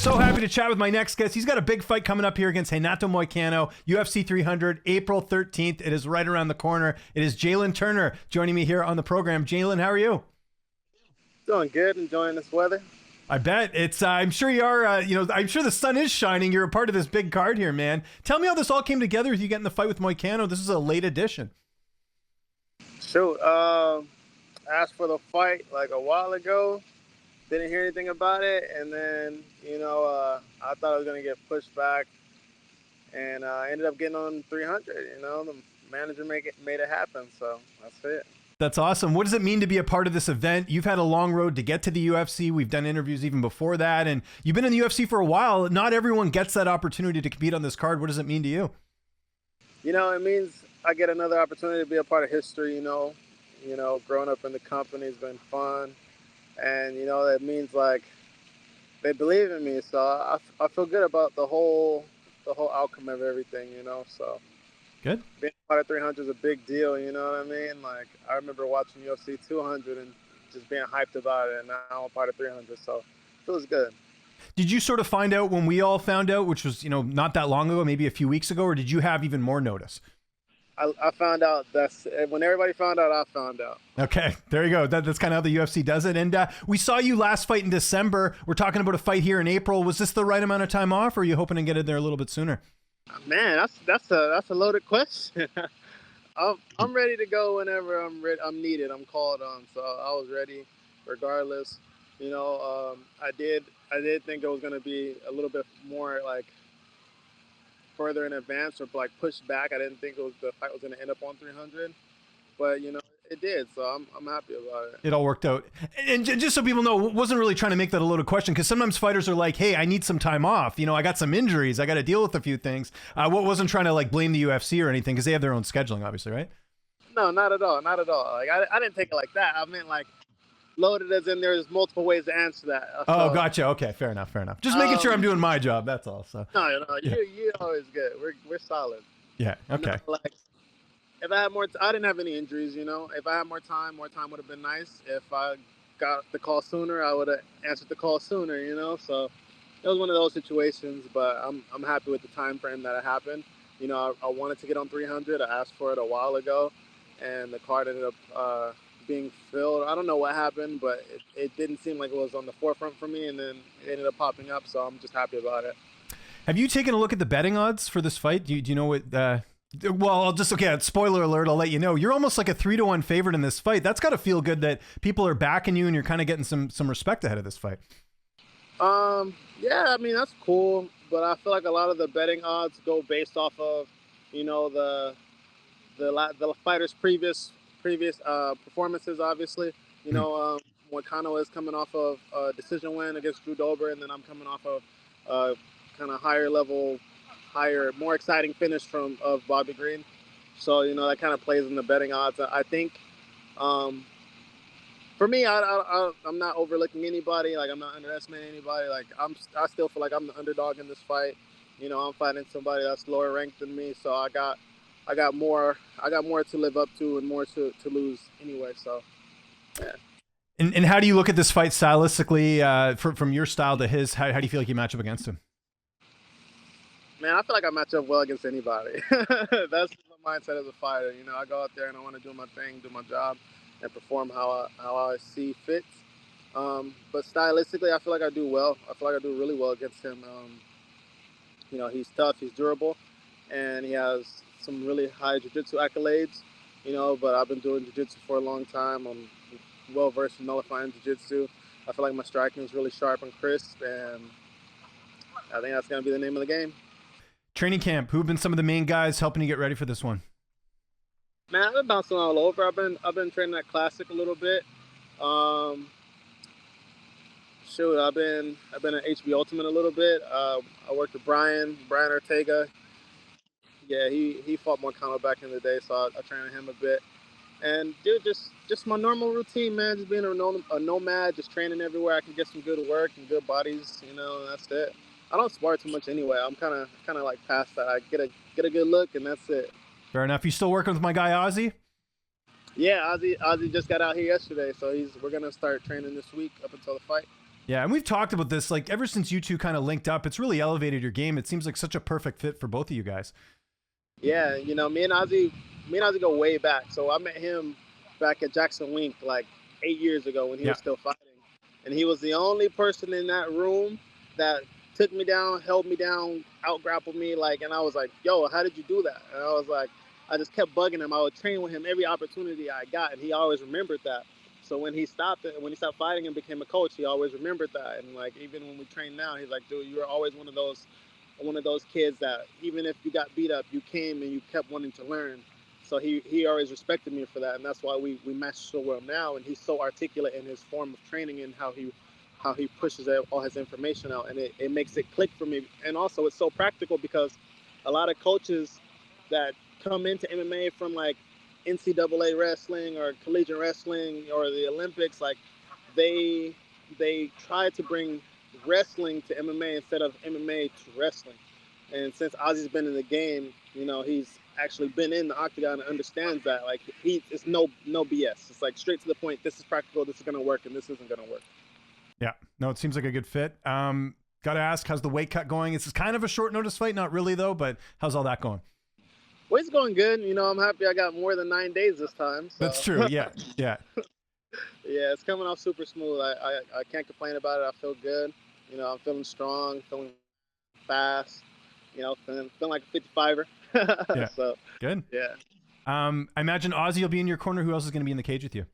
So happy to chat with my next guest. He's got a big fight coming up here against Renato Moicano, UFC 300, April 13th. It is right around the corner. It is Jalin Turner joining me here on the program. Jalin, how are you? Doing good, enjoying this weather. I bet. It's. I'm sure you are. I'm sure the sun is shining. You're a part of this big card here, man. Tell me how this all came together with you getting the fight with Moicano. This is a late edition. Shoot, asked for the fight like a while ago. Didn't hear anything about it, and then I thought I was gonna get pushed back, and I ended up getting on 300. The manager made it happen, so that's it. That's awesome. What does it mean to be a part of this event? You've had a long road to get to the UFC. We've done interviews even before that, and you've been in the UFC for a while. Not everyone gets that opportunity to compete on this card. What does it mean to you? It means I get another opportunity to be a part of history. Growing up in the company has been fun. And, that means, like, they believe in me. So I feel good about the whole outcome of everything, So good. Being part of 300 is a big deal, you know what I mean? Like, I remember watching UFC 200 and just being hyped about it. And now I'm a part of 300, so it feels good. Did you sort of find out when we all found out, which was, not that long ago, maybe a few weeks ago, or did you have even more notice? I found out. When everybody found out, I found out. Okay, there you go. That's kind of how the UFC does it. And we saw you last fight in December. We're talking about a fight here in April. Was this the right amount of time off, or are you hoping to get in there a little bit sooner? Man, that's a loaded question. I'm ready to go whenever I'm needed. I'm called on, so I was ready, regardless. I did think it was going to be a little bit more like further in advance or like pushed back. I didn't think the fight was going to end up on 300, but it did. So I'm happy about it. It all worked out. And just so people know, wasn't really trying to make that a loaded question, because sometimes fighters are like, hey, I need some time off. I got some injuries. I got to deal with a few things. Wasn't trying to like blame the UFC or anything, because they have their own scheduling, obviously, right? No, not at all. Not at all. Like I didn't take it like that. I meant like loaded as in there's multiple ways to answer that. Oh, gotcha. Okay, fair enough. Just making sure I'm doing my job. That's all. So no, you're always good. We're solid. Yeah. Okay. Like if I had more, I didn't have any injuries. If I had more time would have been nice. If I got the call sooner, I would have answered the call sooner. So it was one of those situations. But I'm happy with the time frame that it happened. I wanted to get on 300. I asked for it a while ago, and the card ended up being filled. I don't know what happened, but it didn't seem like it was on the forefront for me, and then it ended up popping up, so I'm just happy about it. Have you taken a look at the betting odds for this fight? Do you know what? Well, spoiler alert, I'll let you know. You're almost like a 3-1 favorite in this fight. That's got to feel good that people are backing you and you're kind of getting some respect ahead of this fight. Yeah, I mean, that's cool, but I feel like a lot of the betting odds go based off of, the fighter's previous performances, obviously. Moicano is coming off of a decision win against Drew Dober, and then I'm coming off of kind of more exciting finish of Bobby Green. So, that kind of plays in the betting odds. I think, for me, I'm not overlooking anybody. Like, I'm not underestimating anybody. Like, I still feel like I'm the underdog in this fight. I'm fighting somebody that's lower ranked than me, so I got more to live up to and more to lose anyway. So, yeah. And how do you look at this fight stylistically, from your style to his? How do you feel like you match up against him? Man, I feel like I match up well against anybody. That's my mindset as a fighter. I go out there and I want to do my thing, do my job, and perform how I see fit. But stylistically, I feel like I do well. I feel like I do really well against him. He's tough, he's durable, and he has some really high jiu-jitsu accolades, but I've been doing jiu-jitsu for a long time. I'm well-versed in nullifying jiu-jitsu. I feel like my striking is really sharp and crisp, and I think that's going to be the name of the game. Training camp, who have been some of the main guys helping you get ready for this one? Man, I've been bouncing all over. I've been training at Classic a little bit. I've been at HB Ultimate a little bit. I worked with Brian Ortega. Yeah, he fought Moicano back in the day, so I trained him a bit. And dude, just my normal routine, man. Just being a nomad, just training everywhere I can get some good work and good bodies, and that's it. I don't spar too much anyway. I'm kind of like past that. I get a good look, and that's it. Fair enough. You still working with my guy Ozzy? Yeah, Ozzy just got out here yesterday, so we're gonna start training this week up until the fight. Yeah, and we've talked about this, like, ever since you two kind of linked up, it's really elevated your game. It seems like such a perfect fit for both of you guys. Yeah, you know, me and Ozzy go way back. So I met him back at Jackson Wink like 8 years ago when he was still fighting. And he was the only person in that room that took me down, held me down, out-grappled me, like, and I was like, yo, how did you do that? And I was like, I just kept bugging him. I would train with him every opportunity I got, and he always remembered that. So when he stopped fighting and became a coach, he always remembered that. And like, even when we train now, he's like, dude, you were always one of those kids that even if you got beat up, you came and you kept wanting to learn. So he always respected me for that, and that's why we match so well now. And he's so articulate in his form of training and how he pushes all his information out, and it makes it click for me. And also it's so practical because a lot of coaches that come into MMA from like NCAA wrestling or collegiate wrestling or the Olympics, like they try to bring wrestling to MMA instead of MMA to wrestling. And since Ozzy's been in the game, you know, he's actually been in the octagon and understands that. Like, it's no BS. It's like straight to the point. This is practical. This is gonna work, and this isn't gonna work. Yeah, no, it seems like a good fit. Gotta ask, how's the weight cut going? This is kind of a short notice fight, not really though, but how's all that going? Weight's going good. You know, I'm happy I got more than 9 days this time. So. That's true. Yeah. Yeah, it's coming off super smooth. I can't complain about it. I feel good. You know, I'm feeling strong, feeling fast. You know, feeling like a 55er. Yeah. So good. Yeah. I imagine Ozzy will be in your corner. Who else is going to be in the cage with you?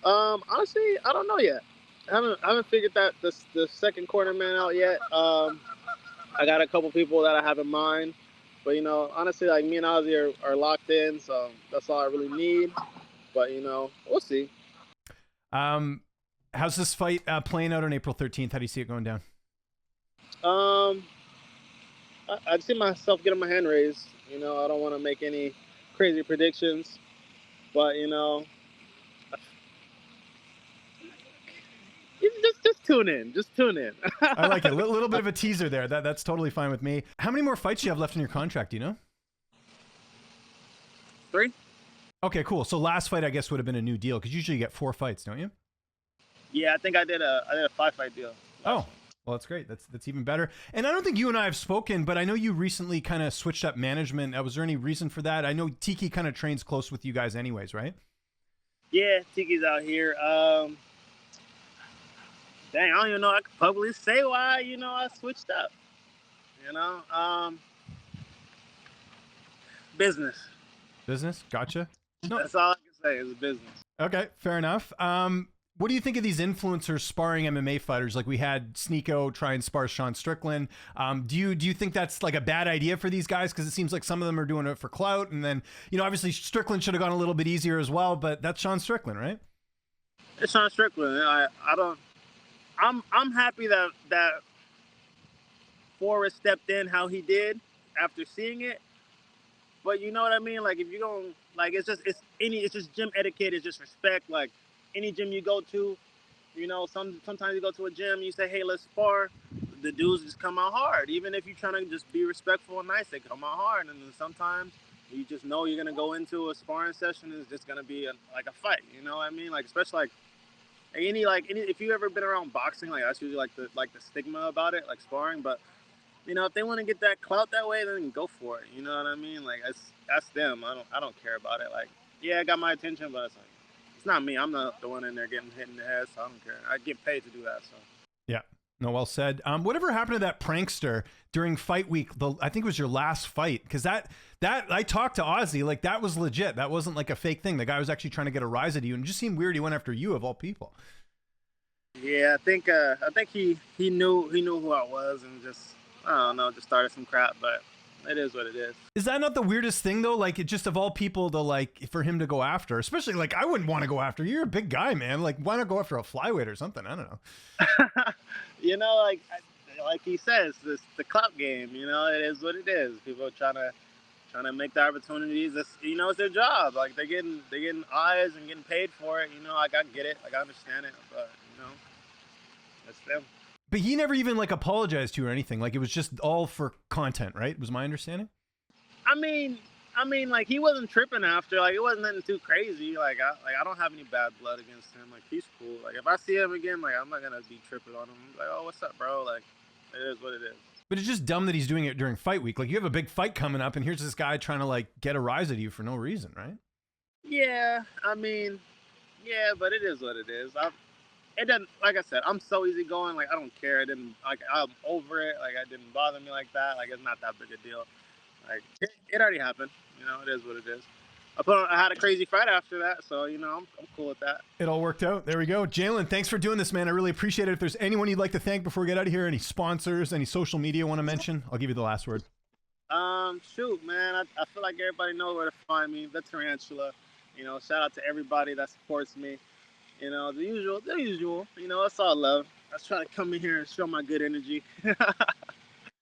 Honestly, I don't know yet. I haven't figured the second corner man out yet. I got a couple people that I have in mind, but you know, honestly, like me and Ozzy are locked in, so that's all I really need. But you know, we'll see. How's this fight playing out on April 13th? How do you see it going down? I see myself getting my hand raised. You know, I don't want to make any crazy predictions, but you know, just tune in. Just tune in. I like it. A little bit of a teaser there. That's totally fine with me. How many more fights do you have left in your contract? Do you know? 3. Okay, cool. So last fight, I guess, would have been a new deal because usually you get 4 fights, don't you? Yeah, I think I did a 5-fight deal. Oh. Well, that's great. That's even better. And I don't think you and I have spoken, but I know you recently kind of switched up management. Was there any reason for that? I know Tiki kind of trains close with you guys anyways, right? Yeah, Tiki's out here. Dang, I don't even know I could publicly say why, you know, I switched up. You know? Business. Business? Gotcha. No. That's all I can say is business. Okay, fair enough. What do you think of these influencers sparring MMA fighters? Like we had Sneako try and spar Sean Strickland. Do you think that's like a bad idea for these guys? Because it seems like some of them are doing it for clout, and then you know obviously Strickland should have gone a little bit easier as well. But that's Sean Strickland, right? It's Sean Strickland. I'm happy that Forrest stepped in how he did after seeing it. But you know what I mean? Like if you don't like, it's just gym etiquette. It's just respect. Like. Any gym you go to, you know, sometimes you go to a gym, you say, hey, let's spar. The dudes just come out hard. Even if you're trying to just be respectful and nice, they come out hard. And then sometimes you just know you're going to go into a sparring session and it's just going to be like a fight. You know what I mean? Like, especially any, if you ever been around boxing, like that's usually like the stigma about it, like sparring. But, you know, if they want to get that clout that way, then go for it. You know what I mean? Like, that's them. I don't care about it. Like, yeah, it got my attention, but it's like, it's not me. I'm not the one in there getting hit in the head, so I don't care. I get paid to do that. So yeah, no, well said. Whatever happened to that prankster during fight week? I think it was your last fight because that I talked to Ozzy, like that was legit. That wasn't like a fake thing. The guy was actually trying to get a rise out of you, and it just seemed weird. He went after you of all people. Yeah, I think he knew who I was, and just I don't know, just started some crap, but. It is what it is. Is that not the weirdest thing though? Like it just of all people to like for him to go after, especially like I wouldn't want to go after you. You're a big guy, man. Like why not go after a flyweight or something? I don't know. You know, like he says, this the clout game. You know, it is what it is. People are trying to make the opportunities. It's, you know, it's their job. Like they're getting eyes and getting paid for it. You know, like I get it. Like I understand it, but you know, that's them. But he never even like apologized to you or anything. Like it was just all for content, right? Was my understanding? I mean, I mean, like, he wasn't tripping after. Like, it wasn't nothing too crazy. I don't have any bad blood against him. Like, he's cool. Like, if I see him again, like, I'm not gonna be tripping on him. Like, oh, what's up, bro? Like, it is what it is. But it's just dumb that he's doing it during fight week. Like, you have a big fight coming up, and here's this guy trying to like get a rise at you for no reason, right? Yeah, I mean, yeah, but it is what it is. It doesn't, like I said, I'm so easygoing. Like, I don't care. It didn't, like, I'm over it. Like, it didn't bother me like that. Like, it's not that big a deal. Like, it already happened. You know, it is what it is. I had a crazy fight after that, so, you know, I'm cool with that. It all worked out. There we go. Jalin, thanks for doing this, man. I really appreciate it. If there's anyone you'd like to thank before we get out of here, any sponsors, any social media want to mention, I'll give you the last word. Shoot, man, I feel like everybody knows where to find me. The Tarantula. You know, shout out to everybody that supports me. You know, the usual. You know, it's all love. I was trying to come in here and show my good energy.